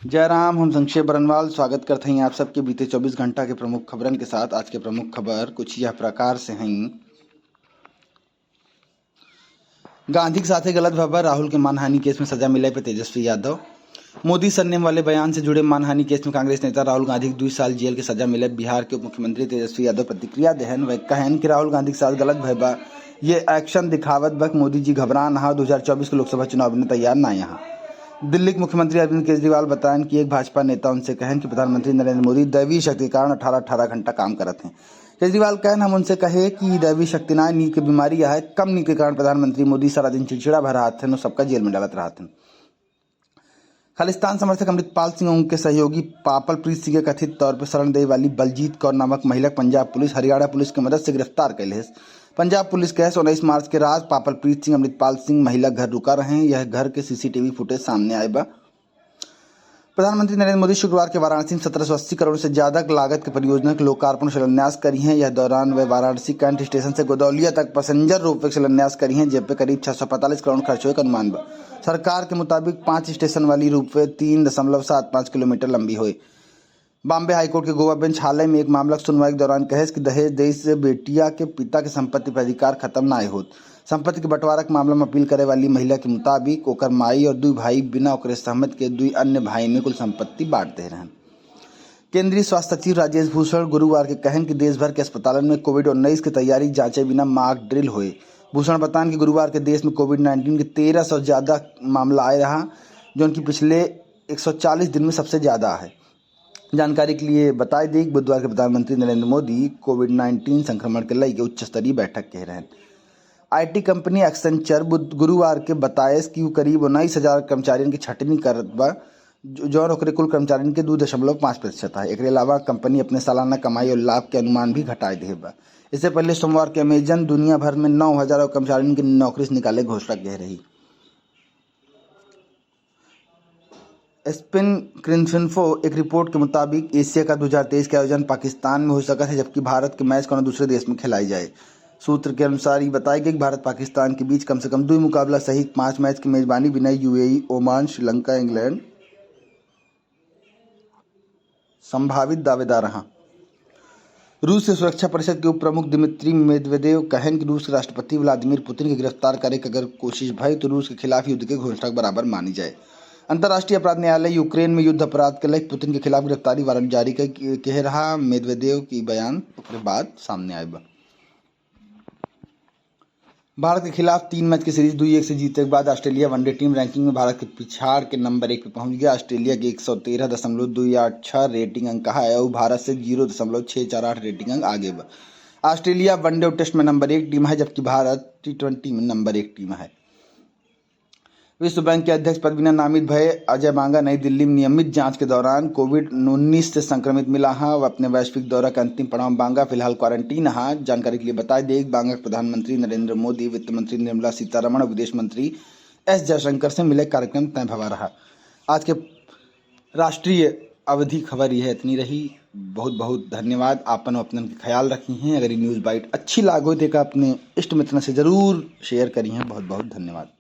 जयराम, हम संक्षेप बरनवाल स्वागत करते हैं आप सबके बीते 24 घंटा के प्रमुख खबरन के साथ। आज के प्रमुख खबर कुछ यह प्रकार से हैं। गांधी के साथ गलत खबर, राहुल के मानहानि केस में सजा मिले पर तेजस्वी यादव। मोदी सरनेम वाले बयान से जुड़े मानहानि केस में कांग्रेस नेता राहुल गांधी को 2 साल जेल की सजा मिले। बिहार के उप मुख्यमंत्री तेजस्वी यादव प्रतिक्रिया देहन व कहन कि राहुल गांधी के साथ गलत भयबा ये एक्शन दिखावत बक मोदी जी घबरा नहा 2024 के लोकसभा चुनाव में तैयार ना यहाँ। दिल्ली के मुख्यमंत्री अरविंद केजरीवाल बताएं कि एक भाजपा नेता उनसे कहन कि प्रधानमंत्री नरेंद्र मोदी दैवीय शक्ति के कारण 18-18 घंटा काम करते हैं। केजरीवाल कहन हम उनसे कहे कि दैवीय शक्ति ना नींद की बीमारी है, कम नींद के कारण प्रधानमंत्री मोदी सारा दिन चिड़चिड़ा भर रहा थे, सबका जेल में डालत रहा थे। खालिस्तान समर्थक अमृतपाल सिंह और उनके सहयोगी पापलप्रीत सिंह के कथित तौर पर शरण देने वाली बलजीत कौर नामक महिला पंजाब पुलिस हरियाणा पुलिस की मदद से गिरफ्तार कैल है। पंजाब पुलिस के 19 मार्च के रात पापलप्रीत सिंह अमृतपाल सिंह महिला घर रुका रहे हैं। यह घर के सीसीटीवी फुटेज सामने आए बा। प्रधानमंत्री नरेंद्र मोदी शुक्रवार के वाराणसी में 1780 करोड़ से ज्यादा लागत की परियोजना के लोकार्पण शिलान्यास करी हैं। यह दौरान वे वाराणसी कैंट स्टेशन से गोदौलिया तक पैसेंजर रोपवे शिलान्यास करी हैं, जिस पे करीब 645 करोड़ खर्च हुए का अनुमान बा। सरकार के मुताबिक 5 स्टेशन वाली रोपवे 3.75 किलोमीटर लंबी हुई। बॉम्बे हाईकोर्ट के गोवा बेंच हाल में एक मामला सुनवाई के दौरान कहे कि दहेज देश से बेटिया के पिता के संपत्ति पर अधिकार खत्म ना होत। संपत्ति के बंटवारा के मामला में अपील करे वाली महिला के मुताबिक ओकर माई और 2 भाई बिना ओकरे सहमत के 2 अन्य भाई में कुल संपत्ति बांट दे रहे हैं। केंद्रीय स्वास्थ्य सचिव राजेश भूषण गुरुवार के कहन कि देश भर के अस्पतालों में कोविड-19 की तैयारी जांचे बिना मॉक ड्रिल हुए। भूषण बतान कि गुरुवार के देश में कोविड-19 के 1300 ज्यादा मामला आए रहा, जो उनकी पिछले 140 दिन में सबसे ज्यादा है। जानकारी के लिए बताई दी कि बुधवार के प्रधानमंत्री नरेंद्र मोदी कोविड-19 संक्रमण के लिए उच्च स्तरीय बैठक कह रहे हैं। आईटी कंपनी एक्सेंचर गुरुवार के बताए कि वो करीब 19,000 कर्मचारियों की छटनी करत बा, जो ओकरे कुल कर्मचारियों के 2.5% है। एक अलावा कंपनी अपने सालाना कमाई और लाभ के अनुमान भी घटाए दे बा। इससे पहले सोमवार के अमेजन दुनिया भर में 9,000 कर्मचारियों की नौकरी से निकाले घोषणा कह रही। स्पिन क्रिनफिन्फो एक रिपोर्ट के मुताबिक एशिया का 2023 का आयोजन पाकिस्तान में हो सका है, जबकि भारत के मैच कोनो दूसरे देश में खिलाई जाए। सूत्र के अनुसार ये बताया गया कि भारत पाकिस्तान के बीच कम से कम 2 मुकाबला सहित 5 मैच की मेजबानी बिना यूएई, ओमान, श्रीलंका, इंग्लैंड संभावित दावेदार रहा। रूस के सुरक्षा परिषद के उप प्रमुख दिमित्री मेदवेदेव कहन कि रूस के राष्ट्रपति व्लादिमीर पुतिन के गिरफ्तार करे की अगर कोशिश भई तो रूस के खिलाफ युद्ध के घोषणा के बराबर मानी जाए। अंतर्राष्ट्रीय अपराध न्यायालय यूक्रेन में युद्ध अपराध के लिए पुतिन के खिलाफ गिरफ्तारी वारंट जारी कह रहा। मेदवेदेव की बयान के बाद सामने आए बा। भारत के खिलाफ 3 मैच की सीरीज 2-1 से जीतने के बाद ऑस्ट्रेलिया वनडे टीम रैंकिंग में भारत के पिछाड़ के नंबर 1 पे पहुंच गया। ऑस्ट्रेलिया के 113.286 रेटिंग अंक है और भारत से 0.648 रेटिंग अंक आगे बा। ऑस्ट्रेलिया वनडे और टेस्ट में नंबर 1 टीम है, जबकि भारत T20 में नंबर 1 टीम है। विश्व बैंक के अध्यक्ष पद बिना नामित भय अजय बांगा नई दिल्ली में नियमित जांच के दौरान कोविड-19 से संक्रमित मिला है। वह अपने वैश्विक दौरा के अंतिम पड़ाव बांगा फिलहाल क्वारंटीन है। जानकारी के लिए बताई दे बांगा प्रधानमंत्री नरेंद्र मोदी, वित्त मंत्री निर्मला सीतारमण और विदेश मंत्री एस जयशंकर से मिले कार्यक्रम तय भवा रहा। आज के राष्ट्रीय अवधि खबर यह इतनी रही। बहुत बहुत धन्यवाद। आपन अपने ख्याल रखी हैं। अगर ये न्यूज़ बाइट अच्छी लागो तो अपने इष्ट मित्र से जरूर शेयर करी हैं। बहुत बहुत धन्यवाद।